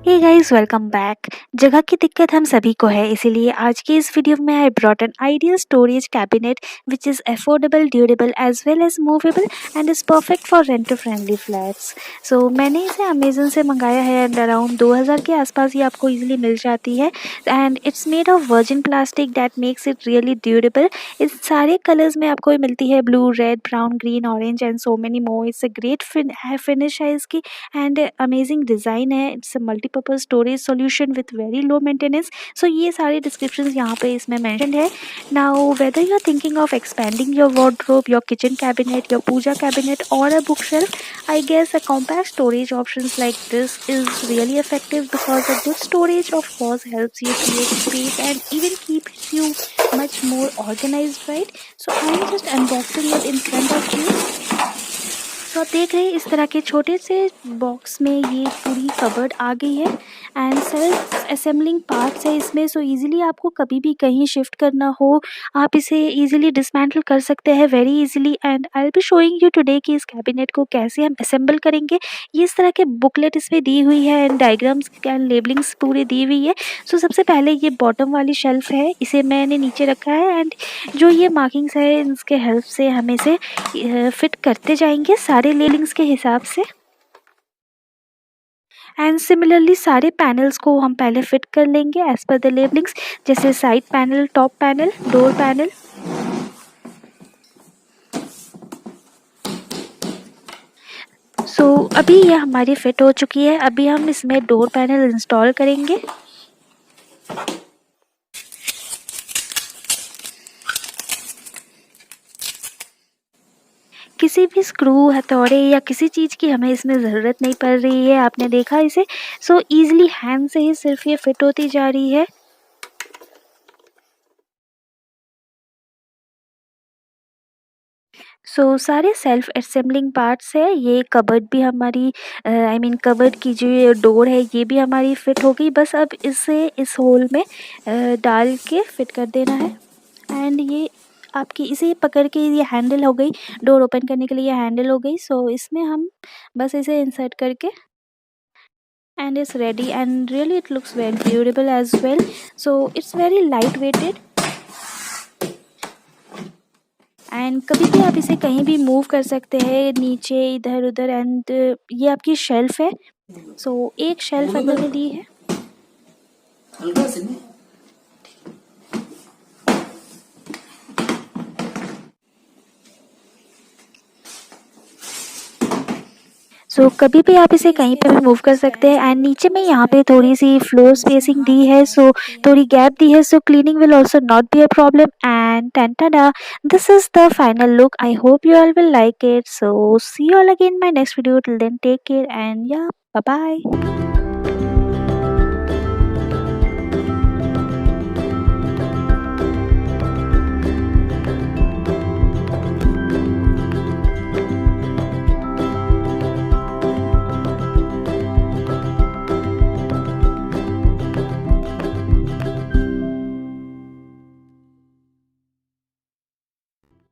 Hey guys, welcome back. जगह की दिक्कत हम सभी को है, इसीलिए आज की इस वीडियो में I brought an ideal storage cabinet which is affordable, durable as well as movable and is perfect for renter friendly flats. So मैंने इसे अमेजन से मंगाया है एंड अराउंड 2000 के आसपास ये आपको इजीली मिल जाती है and it's made of virgin plastic that makes it really durable. इस सारे कलर्स में आपको मिलती है blue, red, brown, green, orange and so many more. It's a great finish है इसकी एंड अमेजिंग डिज़ाइन है। It's a multipurpose storage solution with very low maintenance. So ये सारे डिस्क्रिप्शन यहाँ पे इसमें मेंशन्ड है। Now whether you are thinking of expanding your wardrobe, your kitchen cabinet, your puja cabinet or a bookshelf, I guess a compact storage options like this is really effective because a good storage of course helps you create space and even keeps you much more organized, right? So I am just unboxing it in front of you। तो आप देख रहे हैं इस तरह के छोटे से बॉक्स में ये पूरी कबर्ड आ गई है एंड सेल्फ असेंबलिंग पार्ट्स है इसमें। सो इजीली आपको कभी भी कहीं शिफ्ट करना हो आप इसे इजीली डिसमेंटल कर सकते हैं very easily. And I will be showing you today कि इस कैबिनेट को कैसे हम असेंबल करेंगे। ये इस तरह के बुकलेट इसमें दी हुई है एंड डायग्राम्स एंड लेबलिंग्स पूरी दी हुई है। सो सबसे पहले ये बॉटम वाली शेल्फ है, इसे मैंने नीचे रखा है एंड जो ये मार्किंग्स है इसके हेल्प से हम इसे फिट करते जाएंगे सारे लेबलिंग्स के हिसाब से। एंड सिमिलरली सारे पैनल्स को हम पहले फिट कर लेंगे एज पर द लेबलिंग्स, जैसे side panel, top panel, door panel. So अभी ये हमारी फिट हो चुकी है। अभी हम इसमें डोर पैनल इंस्टॉल करेंगे। किसी भी स्क्रू, हथौड़े या किसी चीज़ की हमें इसमें ज़रूरत नहीं पड़ रही है, आपने देखा इसे। सो ईज़िली हैंड से ही सिर्फ ये फिट होती जा रही है। सो सारे सेल्फ असेंबलिंग पार्ट्स है। ये कबर्ड भी हमारी आई मीन कबर्ड की जो ये डोर है ये भी हमारी फिट हो गई। बस अब इसे इस होल में डाल के फिट कर देना है एंड ये आपकी इसे पकड़ के ये हैंडल हो गई, डोर ओपन करने के लिए ये हैंडल हो गई। सो इसमें हम बस इसे इंसर्ट करके and it's ready and really it looks very durable as well. So it's very light weighted and कभी भी आप इसे कहीं भी मूव कर सकते हैं, नीचे इधर उधर। एंड ये आपकी शेल्फ है। सो एक शेल्फ अंदर में दी है। सो कभी भी आप इसे कहीं पे भी मूव कर सकते हैं। एंड नीचे में यहाँ पे थोड़ी सी फ्लोर स्पेसिंग दी है, सो थोड़ी गैप दी है, so cleaning will also not be a problem. And tada, this is the final look. I hope you all will like it. So see you all again in my next video. Till then, take care and yeah, bye bye.